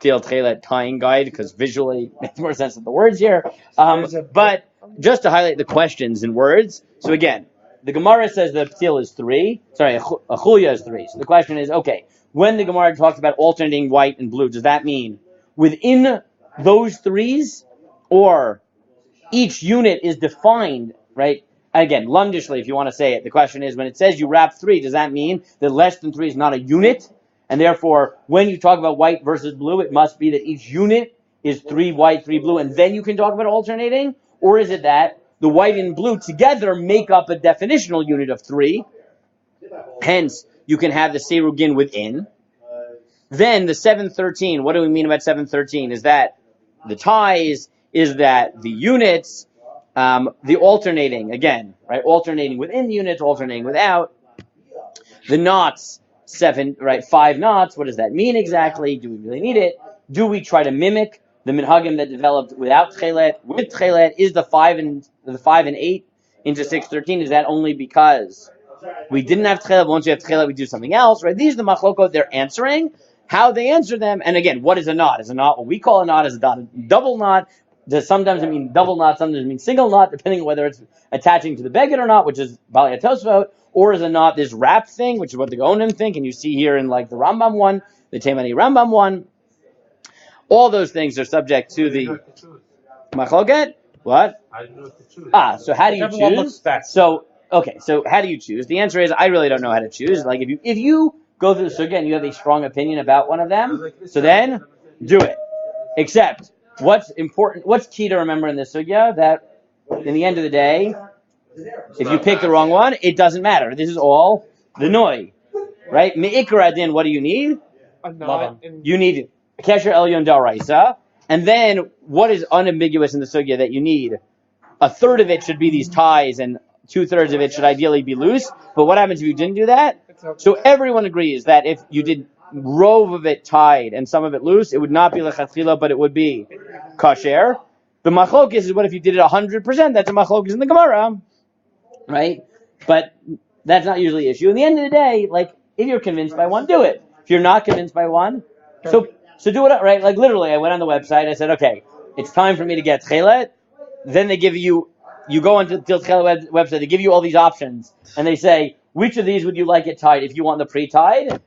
Speaker 1: Til Tchelet tying guide, because visually it makes more sense than the words here. But just to highlight the questions in words, so again, the Gemara says that Til is 3, a Chulia is 3. So the question is, okay, when the Gemara talks about alternating white and blue, does that mean within those threes, or each unit is defined, right? Again, lungishly, if you want to say it, the question is, when it says you wrap three, does that mean that less than three is not a unit? And therefore, when you talk about white versus blue, it must be that each unit is 3 white, 3 blue, and then you can talk about alternating? Or is it that the white and blue together make up a definitional unit of 3? Hence, you can have the serugin within. Then the 713, what do we mean about 713? Is that the ties? Is that the units? The alternating, again, right? Alternating within the units, alternating without. The knots, 5 knots. What does that mean exactly? Do we really need it? Do we try to mimic the minhagim that developed without tchelet? With tchelet, is the 5 and 8 into 613? Is that only because we didn't have tchelet? Once we have tchelet, we do something else, right? These are the machlokot they're answering. How they answer them, and again, what is a knot? Is a knot what we call a knot? Is a double knot? Does sometimes it mean double knot, sometimes it means single knot, depending on whether it's attaching to the beged or not, which is Bali Tosfot, or is a knot this wrap thing, which is what the Gaonim think, and you see here in like the Rambam one, the Temani Rambam one. All those things are subject to the machloket. What? So how do you choose? So how do you choose? The answer is I really don't know how to choose. Like if you go through the sugya and you have a strong opinion about one of them, so then do it. Except what's important, what's key to remember in this sugya, that in the end of the day, if you pick the wrong one, it doesn't matter. This is all the noi, right? Me'ikra adin, what do you need? You need kesher elyon daraisa, and then what is unambiguous in the sugya that you need? A third of it should be these ties, and 2/3 of it should ideally be loose. But what happens if you didn't do that? So everyone agrees that if you did rove of it tied and some of it loose, it would not be lechatchila, but it would be kosher. The machlokes is what if you did it 100%? That's a machlokes in the Gemara, right? But that's not usually an issue. In the end of the day, like if you're convinced by one, do it. If you're not convinced by one, so do it, right? Like literally, I went on the website. I said, okay, it's time for me to get tchelet. Then they give you go onto the tchelet website. They give you all these options, and they say, which of these would you like it tied? If you want the pre-tied,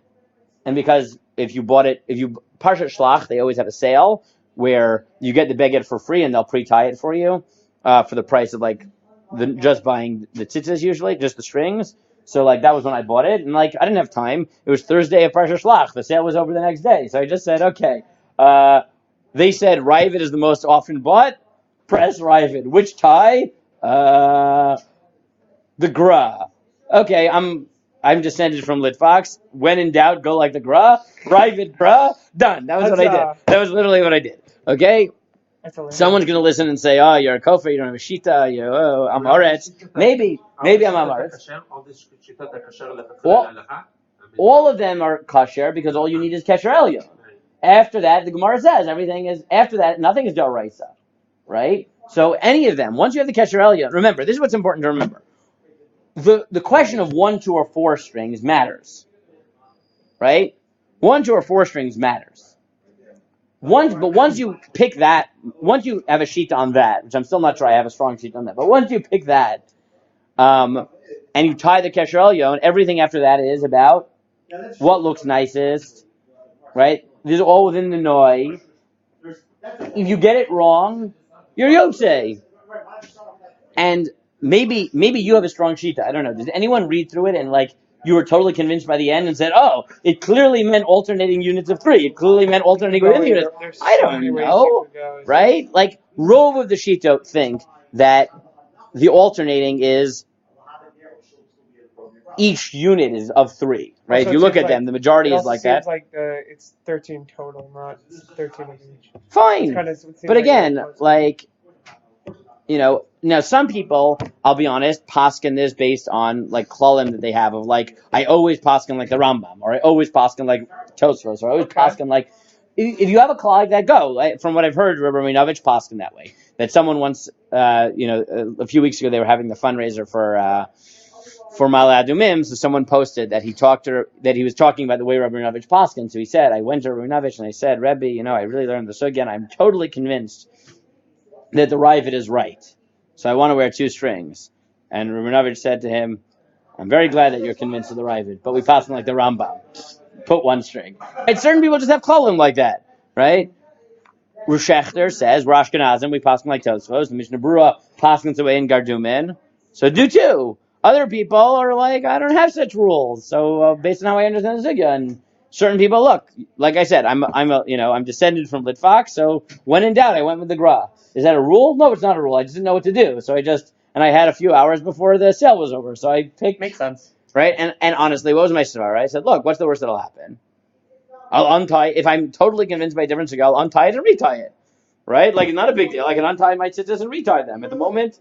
Speaker 1: and because if you Parshat Shlach, they always have a sale where you get the beged for free, and they'll pre-tie it for you for the price of like just buying the tzitzis usually, just the strings. So like that was when I bought it, and like I didn't have time. It was Thursday of Parshat Shlach. The sale was over the next day, so I just said, okay. They said Ravid is the most often bought. Press Ravid. Which tie? The Gra. Okay, I'm descended from Litfox. When in doubt, go like the Gra. Ravid Gra. Done. That was what I did. That was literally what I did. Okay. Someone's going to listen and say, oh, you're a kofer, you don't have a shita, I'm Aretz. Maybe I'm Aretz. All of them are kosher because all you need is kesher elyon. After that, the Gemara says after that, nothing is d'oraisa, right? So any of them, once you have the kesher elyon, remember, this is what's important to remember. The question of 1, 2, or 4 strings matters, right? 1, 2, or 4 strings matters. Once you pick that, once you have a sheet on that, which I'm still not sure I have a strong sheet on that, but once you pick that, and you tie the kesher elyon, everything after that is about what looks nicest, right? These are all within the noi. If you get it wrong, you're yotze. And maybe you have a strong shita. I don't know. Did anyone read through it and like you were totally convinced by the end and said, oh, it clearly meant alternating units of 3. It clearly meant alternating within units. I don't know, right? Like, rove of the shita think that the alternating is each unit is of 3, right? Also, if you look at them, the majority is like that.
Speaker 2: Like it's 13 total, not 13 of each.
Speaker 1: Fine, but again, like now some people, I'll be honest, paskin this based on like klalim that they have of like I always paskin like the Rambam, or I always paskin like Tosfos, or I always paskin like. If you have a klal like that, go. From what I've heard, Rabbi Rabinovich paskin that way. That someone once, a few weeks ago, they were having the fundraiser for Ma'ale Adumim, so someone posted that he was talking about the way Rabbi Rabinovich paskin. So he said, I went to Rabbi Rabinovich and I said, Rebbe, I really learned the sugya, and I'm totally convinced that the Ravid is right. So I want to wear 2 strings. And Rabbi Rabinovich said to him, I'm very glad that you're convinced of the Ravid, but we pass like the Rambam. Put 1 string. And certain people just have klalim like that, right? Rushechter says, we're Ashkenazim, we paskin like Tosfos. The Mishnah Berurah paskins away in Gardumin. So do too. Other people are like, I don't have such rules. So based on how I understand the sugya, and certain people, look, like I said, I'm descended from Litvak. So when in doubt, I went with the Gra. Is that a rule? No, it's not a rule. I just didn't know what to do. So I had a few hours before the sale was over. So I picked.
Speaker 4: Makes sense.
Speaker 1: Right? And honestly, what was my svara? I said, look, what's the worst that'll happen? I'll untie, if I'm totally convinced by a different sugya, I'll untie it and retie it. Right? Like, not a big deal. I can untie my tzitzis and retie them. At the moment,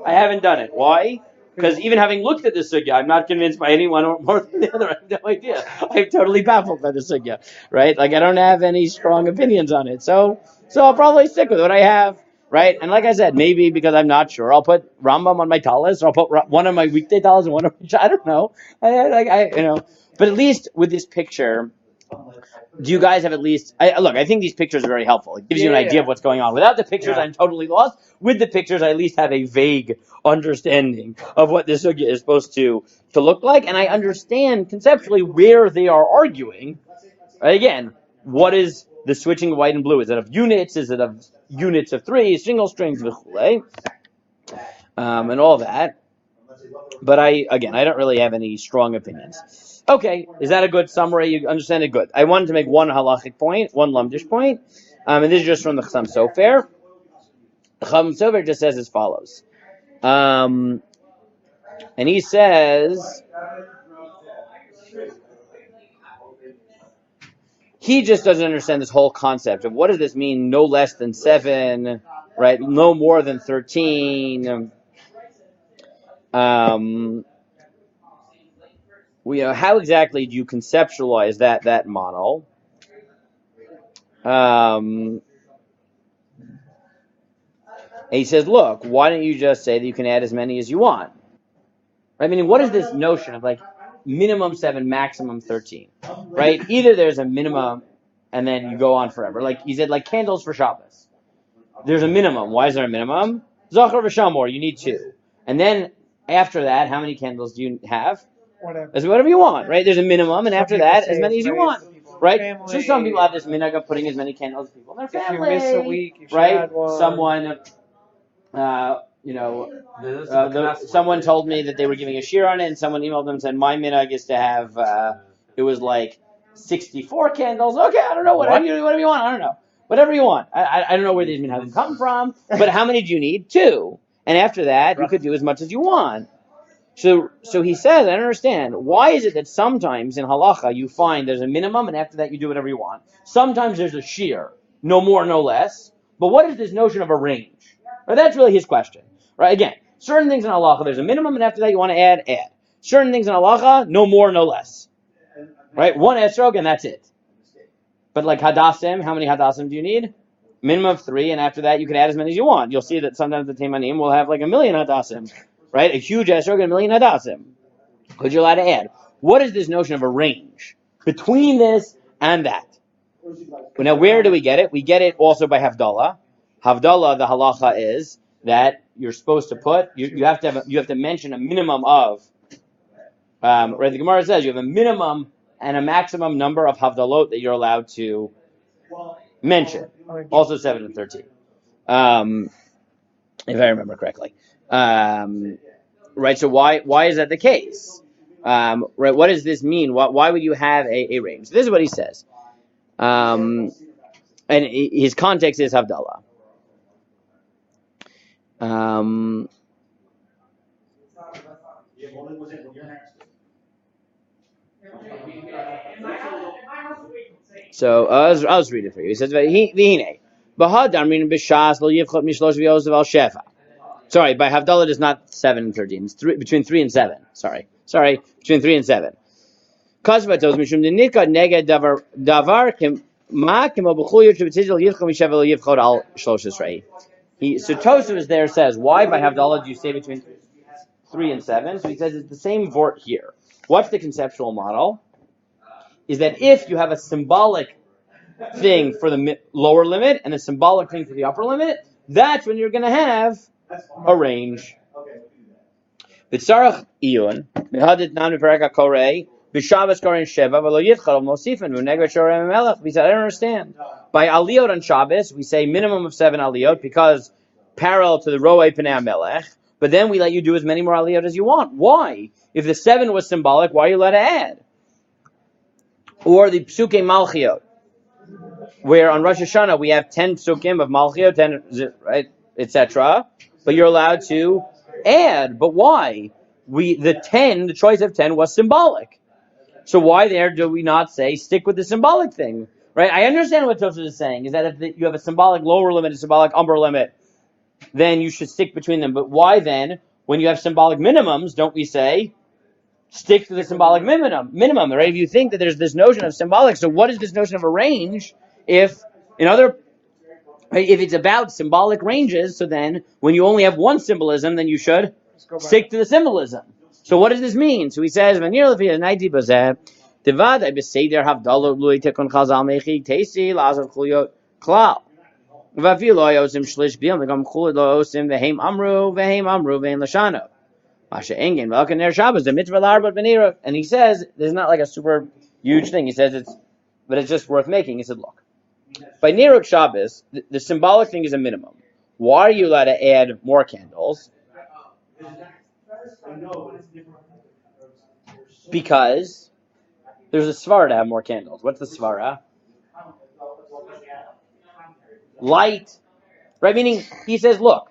Speaker 1: I haven't done it. Why? Because even having looked at this sugya, I'm not convinced by anyone or more than the other. I have no idea. I'm totally baffled by the sugya. Right? Like, I don't have any strong opinions on it. So I'll probably stick with what I have. Right? And like I said, maybe because I'm not sure, I'll put Rambam on my talis, or I'll put one on my weekday talis and one on my, I don't know. But at least with this picture, do you guys have at least... I think these pictures are very helpful. It gives you an idea of what's going on. Without the pictures, I'm totally lost. With the pictures, I at least have a vague understanding of what this sugya is supposed to look like, and I understand conceptually where they are arguing. Right? Again, what is the switching of white and blue? Is it of units? Is it of units of three, single strings, and all that? But I don't really have any strong opinions. Okay, is that a good summary? You understand it? Good. I wanted to make one halachic point, one lamdish point, and this is just from the Chassam Sofer. The Chassam Sofer just says as follows, and he says he just doesn't understand this whole concept of what does this mean? No less than 7, right? No more than 13. How exactly do you conceptualize that model? And he says, look, why don't you just say that you can add as many as you want? Right? I mean, what is this notion of like minimum 7, maximum 13? Right? Either there's a minimum and then you go on forever. Like he said, like candles for Shabbos. There's a minimum. Why is there a minimum? Zachar v'shamor, you need 2. And then after that, how many candles do you have? Whatever you want, right? There's a minimum, and after that, as many as you want, right? So some people have this minhag of putting as many candles as people in their family.
Speaker 2: If you miss a week, you should
Speaker 1: right?
Speaker 2: add one.
Speaker 1: Someone, someone told me that they were giving a shir on it, and someone emailed them and said, my minhag is to have, it was like 64 candles. Okay, I don't know, whatever you want, I don't know. Whatever you want. I don't know where these minhagim come from, but how many do you need? 2. And after that, you could do as much as you want. So he says, I don't understand. Why is it that sometimes in halacha you find there's a minimum and after that you do whatever you want? Sometimes there's a shear, no more, no less. But what is this notion of a range? Right, that's really his question. Right? Again, certain things in halacha there's a minimum and after that you want to add. Certain things in halacha, no more, no less. Right? 1 esrog and that's it. But like hadassim, how many hadassim do you need? Minimum of 3, and after that you can add as many as you want. You'll see that sometimes the Teimanim will have like 1,000,000 hadassim. Right? A huge esrog and 1,000,000 hadassim. Could you allowed to add? What is this notion of a range between this and that? Now, where do we get it? We get it also by Havdalah. Havdalah, the halacha is that you're supposed to put, you have to mention a minimum of, right? The Gemara says you have a minimum and a maximum number of Havdalot that you're allowed to mention. Also 7 and 13. If I remember correctly. Right, so why is that the case? Right, what does this mean? Why would you have a range? So this is what he says. And his context is Havdalah. So I'll just read it for you. He says, "V'hine, b'hadam rin b'shas lo yivchot mishlosh v'yosev al shefa." Sorry, by Havdalah is not 7 and 13. It's between 3 and 7. Sorry, between 3 and 7. Kasvatos mishum denika neged davar kim ma kim obuchuyot shebetzizel yivchot mishev lo yivchot al shemoneh-esrei. So Tosfos there says, why by Havdalah do you say between 3 and 7? So he says it's the same vort here. What's the conceptual model? Is that if you have a symbolic thing for the lower limit and a symbolic thing for the upper limit, that's when you're going to have a range. B'tzarach iyun, mehadit nan v'perek hakorei, B'Shabbos Korin Sheva v'lo Yichal Mosifin v'Neged Shorei Melech. We said, I don't understand. By Aliyot on Shabbos, we say minimum of 7 Aliyot because parallel to the Roei Pnei Melech. But then we let you do as many more Aliyot as you want. Why? If the 7 was symbolic, why are you allowed to add? Or the Psuke Malchiot, where on Rosh Hashanah we have 10 psukim of Malchiot, 10, right, etc. But you're allowed to add. But why? The choice of 10 was symbolic. So why there do we not say stick with the symbolic thing? Right? I understand what Tosfos is saying, is that if you have a symbolic lower limit, a symbolic upper limit, then you should stick between them. But why then, when you have symbolic minimums, don't we say stick to the symbolic minimum? Right? If you think that there's this notion of symbolic, so what is this notion of a range if it's about symbolic ranges? So then when you only have one symbolism, then you should stick to the symbolism. So what does this mean? So he says, and he says there's not like a super huge thing. He says but it's just worth making. He said, look, by Neruk Shabbos, the symbolic thing is a minimum. Why are you allowed to add more candles? Because there's a svara to have more candles. What's the svara? Light. Right? Meaning, he says, look,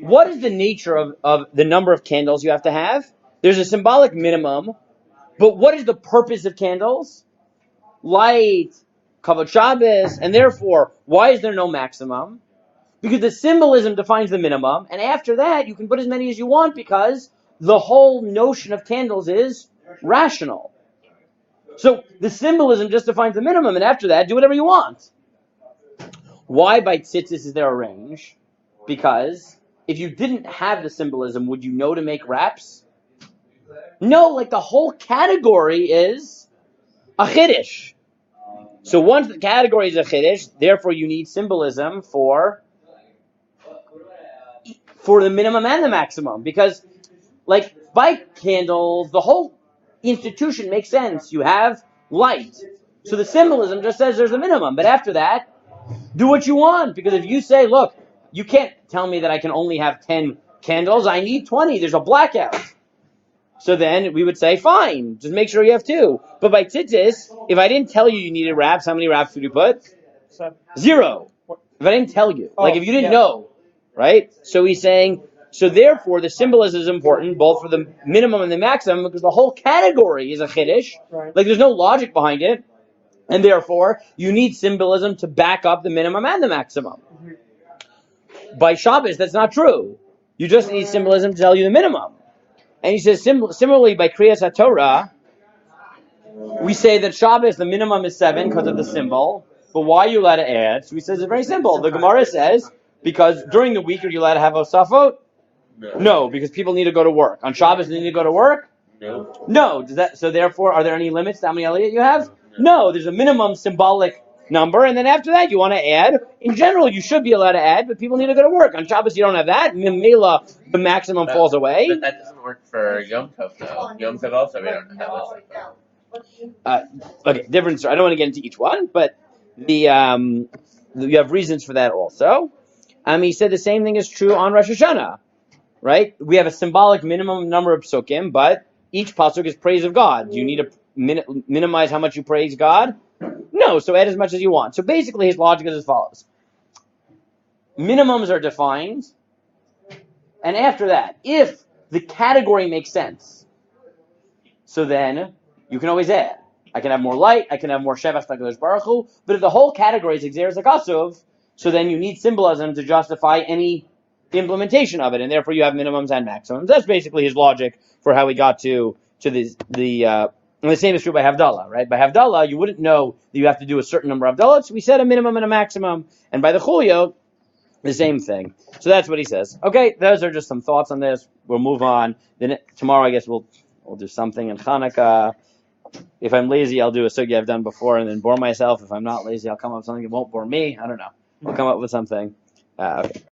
Speaker 1: what is the nature of the number of candles you have to have? There's a symbolic minimum, but what is the purpose of candles? Light, kavod Shabbos, and therefore, why is there no maximum? Because the symbolism defines the minimum, and after that, you can put as many as you want because the whole notion of candles is rational. So the symbolism just defines the minimum, and after that, do whatever you want. Why by tzitzis is there a range? Because if you didn't have the symbolism, would you know to make wraps? No, like the whole category is a chiddush. So once the category is a chiddush, therefore you need symbolism for the minimum and the maximum. Because, like, by candles, the whole institution makes sense. You have light. So the symbolism just says there's a minimum. But after that, do what you want. Because if you say, look, you can't tell me that I can only have 10 candles. I need 20. There's a blackout. So then we would say, fine, just make sure you have 2. But by tzitzis, if I didn't tell you needed wraps, how many wraps would you put? 0. If I didn't tell you. Like if you didn't know. Right? So he's saying, so therefore the symbolism is important both for the minimum and the maximum because the whole category is a chiddush.
Speaker 2: Right.
Speaker 1: Like there's no logic behind it. And therefore you need symbolism to back up the minimum and the maximum. Mm-hmm. By Shabbos, that's not true. You just need symbolism to tell you the minimum. And he says, similarly by Kriyas HaTorah, we say that Shabbos, the minimum is 7 because of the symbol. But why are you allowed to add? So he says it's very simple. The Gemara says, because during the week, are you allowed to have osafot? No, because people need to go to work. On Shabbos, they need to go to work? No. So therefore, are there any limits to how many aliyot you have? No, there's a minimum symbolic number, and then after that, you want to add. In general, you should be allowed to add, but people need to go to work. On Shabbos, you don't have that. Mimela, the maximum falls away.
Speaker 3: But that doesn't work for Yom Tov, though. Yom Tov also, we don't have
Speaker 1: Okay, different story. I don't want to get into each one, but you have reasons for that also. He said the same thing is true on Rosh Hashanah, right? We have a symbolic minimum number of psukim, but each pasuk is praise of God. Do you need to minimize how much you praise God? No, so add as much as you want. So basically his logic is as follows. Minimums are defined, and after that, if the category makes sense, so then you can always add. I can have more light, I can have more Shevach HaKadosh Baruch Hu, but if the whole category is Xeris HaKasuv, so then you need symbolism to justify any implementation of it, and therefore you have minimums and maximums. That's basically his logic for how he got to and the same is true by Havdalah, right? By Havdalah, you wouldn't know that you have to do a certain number of Havdalahs, so we said a minimum and a maximum, and by the Chuliyot, the same thing. So that's what he says. Okay, those are just some thoughts on this. We'll move on. Then tomorrow, I guess we'll do something in Hanukkah. If I'm lazy, I'll do a sugya I've done before and then bore myself. If I'm not lazy, I'll come up with something that won't bore me. I don't know. We'll come up with something. Okay.